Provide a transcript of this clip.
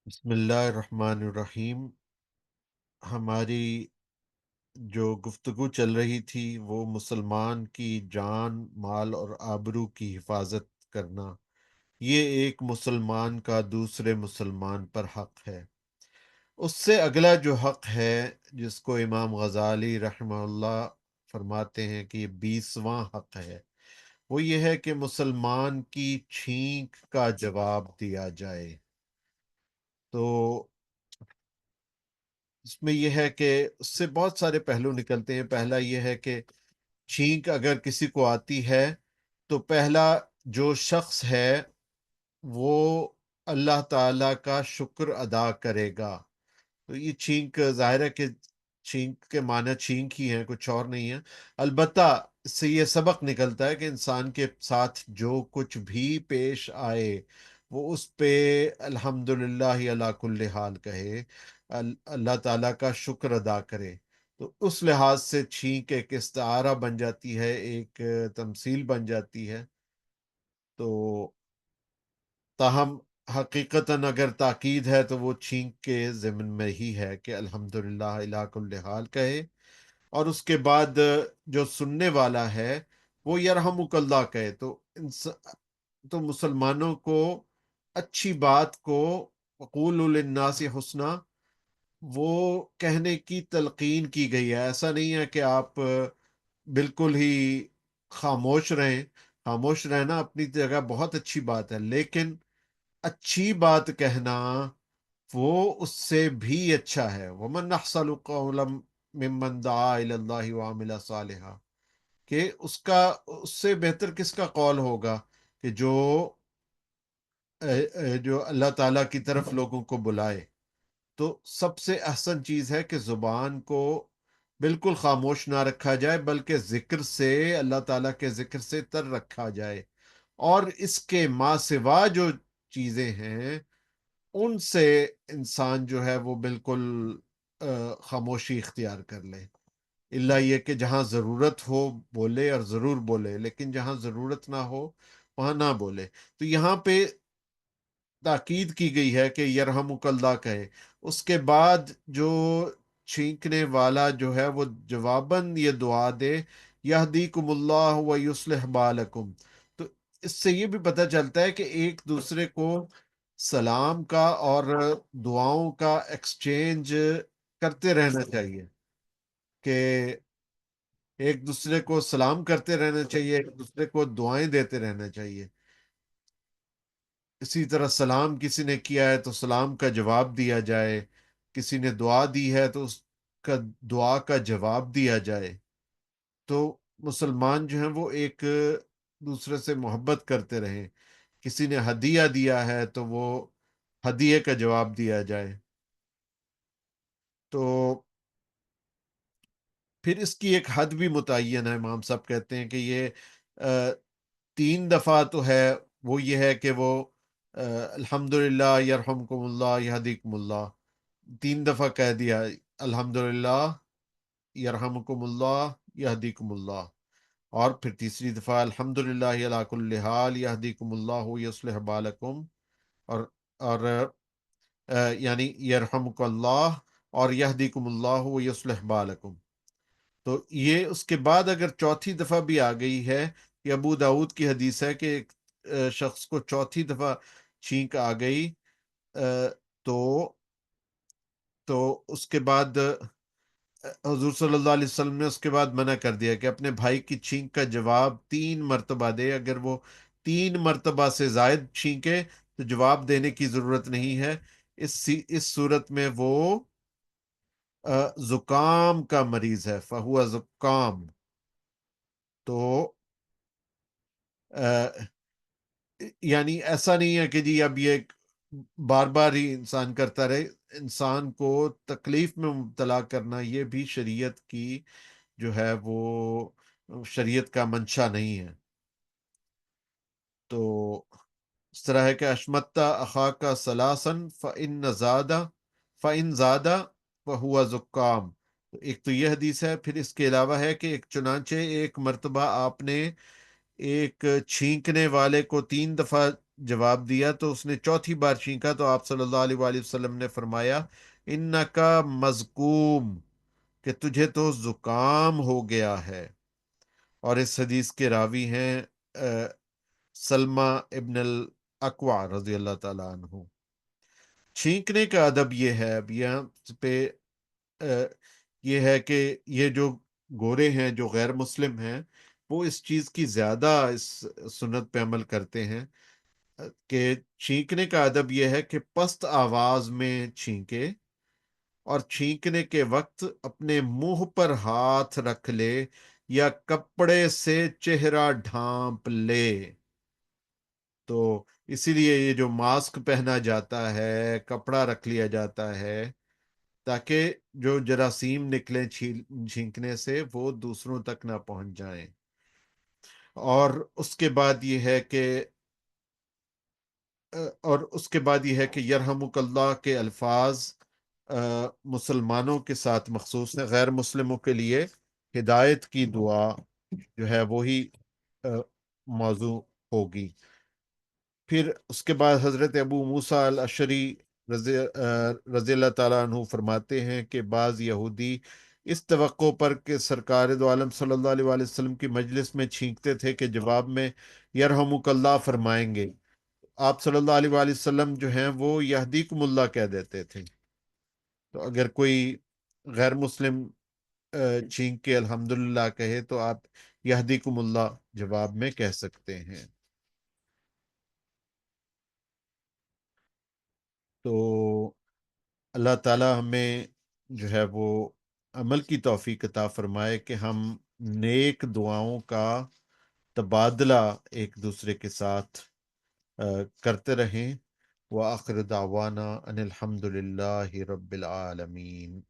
بسم اللہ الرحمن الرحیم۔ ہماری جو گفتگو چل رہی تھی وہ مسلمان کی جان مال اور آبرو کی حفاظت کرنا، یہ ایک مسلمان کا دوسرے مسلمان پر حق ہے۔ اس سے اگلا جو حق ہے جس کو امام غزالی رحمہ اللہ فرماتے ہیں کہ یہ 20واں حق ہے، وہ یہ ہے کہ مسلمان کی چھینک کا جواب دیا جائے۔ تو اس میں یہ ہے کہ اس سے بہت سارے پہلو نکلتے ہیں۔ پہلا یہ ہے کہ چھینک اگر کسی کو آتی ہے تو پہلا جو شخص ہے وہ اللہ تعالی کا شکر ادا کرے گا۔ تو یہ چھینک ظاہر ہے کہ چھینک کے معنی چھینک ہی ہیں، کچھ اور نہیں ہے۔ البتہ اس سے یہ سبق نکلتا ہے کہ انسان کے ساتھ جو کچھ بھی پیش آئے وہ اس پہ الحمدللہ علی کل حال کہے، اللہ تعالیٰ کا شکر ادا کرے۔ تو اس لحاظ سے چھینک ایک استعارہ بن جاتی ہے، ایک تمثیل بن جاتی ہے۔ تو تاہم حقیقتاً اگر تاکید ہے تو وہ چھینک کے ضمن میں ہی ہے کہ الحمدللہ الی کل حال کہے، اور اس کے بعد جو سننے والا ہے وہ یرحمک اللہ کہے۔ تو مسلمانوں کو اچھی بات کو وقولوا للناس حسنا وہ کہنے کی تلقین کی گئی ہے۔ ایسا نہیں ہے کہ آپ بالکل ہی خاموش رہیں۔ خاموش رہنا اپنی جگہ بہت اچھی بات ہے، لیکن اچھی بات کہنا وہ اس سے بھی اچھا ہے۔ وَمَنْ أَحْسَنُ قَوْلًا مِّمَّنْ دَعَا إِلَى اللَّهِ وَعَمِلَ صَالِحًا، کہ اس سے بہتر کس کا قول ہوگا کہ جو اللہ تعالیٰ کی طرف لوگوں کو بلائے۔ تو سب سے احسن چیز ہے کہ زبان کو بالکل خاموش نہ رکھا جائے، بلکہ ذکر سے، اللہ تعالیٰ کے ذکر سے تر رکھا جائے، اور اس کے ماں سوا جو چیزیں ہیں ان سے انسان جو ہے وہ بالکل خاموشی اختیار کر لے۔ اللہ یہ کہ جہاں ضرورت ہو بولے، اور ضرور بولے، لیکن جہاں ضرورت نہ ہو وہاں نہ بولے۔ تو یہاں پہ تاکید کی گئی ہے کہ یرحمک اللہ کہے۔ اس کے بعد جو چھینکنے والا جو ہے وہ جواباً یہ دعا دے یہدیکم اللہ و یصلح بالکم۔ تو اس سے یہ بھی پتہ چلتا ہے کہ ایک دوسرے کو سلام کا اور دعاؤں کا ایکسچینج کرتے رہنا چاہیے، کہ ایک دوسرے کو سلام کرتے رہنا چاہیے، ایک دوسرے کو دعائیں دیتے رہنا چاہیے۔ اسی طرح سلام کسی نے کیا ہے تو سلام کا جواب دیا جائے، کسی نے دعا دی ہے تو اس کا دعا کا جواب دیا جائے۔ تو مسلمان جو ہیں وہ ایک دوسرے سے محبت کرتے رہیں۔ کسی نے ہدیہ دیا ہے تو وہ ہدیے کا جواب دیا جائے۔ تو پھر اس کی ایک حد بھی متعین ہے۔ امام صاحب کہتے ہیں کہ یہ 3 دفعہ تو ہے، وہ یہ ہے کہ وہ الحمدللہ یرحمکم اللہ یہدیکم اللہ 3 دفعہ کہہ دیا، الحمدللہ یرحمکم اللہ یہدیکم اللہ، اور پھر تیسری دفعہ الحمدللہ علی کل حال یہدیکم اللہ یصلح بالکم، اور یعنی یرحمک اللہ اور یہدیکم اللہ یصلح بالکم۔ تو یہ اس کے بعد اگر چوتھی دفعہ بھی آ گئی ہے، یہ ابو داؤد کی حدیث ہے کہ ایک شخص کو چوتھی دفعہ چھینک آ گئی، تو اس کے بعد حضور صلی اللہ علیہ وسلم نے اس کے بعد منع کر دیا کہ اپنے بھائی کی چھینک کا جواب 3 مرتبہ دے۔ اگر وہ 3 مرتبہ سے زائد چھینکے تو جواب دینے کی ضرورت نہیں ہے۔ اس صورت میں وہ زکام کا مریض ہے، فہو زکام۔ تو یعنی ایسا نہیں ہے کہ جی اب یہ بار بار ہی انسان کرتا رہے۔ انسان کو تکلیف میں مبتلا کرنا یہ بھی شریعت کی جو ہے وہ شریعت کا منشا نہیں ہے۔ تو اس طرح ہے کہ اشمتہ اخاک سلاسن فإن زادہ فہو زکام۔ ایک تو یہ حدیث ہے، پھر اس کے علاوہ ہے کہ ایک چنانچہ ایک مرتبہ آپ نے ایک چھینکنے والے کو 3 دفعہ جواب دیا تو اس نے چوتھی بار چھینکا تو آپ صلی اللہ علیہ وآلہ وسلم نے فرمایا انکا مزکوم، کہ تجھے تو زکام ہو گیا ہے۔ اور اس حدیث کے راوی ہیں سلمہ ابن الاکوع رضی اللہ تعالیٰ عنہ۔ چھینکنے کا ادب یہ ہے، اب یہاں پہ یہ ہے کہ یہ جو گورے ہیں جو غیر مسلم ہیں وہ اس چیز کی زیادہ اس سنت پہ عمل کرتے ہیں کہ چھینکنے کا ادب یہ ہے کہ پست آواز میں چھینکے، اور چھینکنے کے وقت اپنے منہ پر ہاتھ رکھ لے یا کپڑے سے چہرہ ڈھانپ لے۔ تو اسی لیے یہ جو ماسک پہنا جاتا ہے، کپڑا رکھ لیا جاتا ہے تاکہ جو جراثیم نکلیں چھینکنے سے وہ دوسروں تک نہ پہنچ جائیں۔ اور اس کے بعد یہ ہے کہ یرحمک اللہ کے الفاظ مسلمانوں کے ساتھ مخصوص ہیں، غیر مسلموں کے لیے ہدایت کی دعا جو ہے وہی موضوع ہوگی۔ پھر اس کے بعد حضرت ابو موسیٰ الاشعری رضی اللہ تعالیٰ عنہ فرماتے ہیں کہ بعض یہودی اس توقع پر کہ سرکار دو عالم صلی اللہ علیہ وآلہ وسلم کی مجلس میں چھینکتے تھے کہ جواب میں یرحمک اللہ فرمائیں گے، آپ صلی اللہ علیہ وآلہ وسلم جو ہیں وہ یہدیکم اللہ کہہ دیتے تھے۔ تو اگر کوئی غیر مسلم چھینک کے الحمدللہ کہے تو آپ یہدیکم اللہ جواب میں کہہ سکتے ہیں۔ تو اللہ تعالی ہمیں جو ہے وہ عمل کی توفیق عطا فرمائے کہ ہم نیک دعاؤں کا تبادلہ ایک دوسرے کے ساتھ کرتے رہیں۔ وآخر دعوانا ان الحمد للہ رب العالمین۔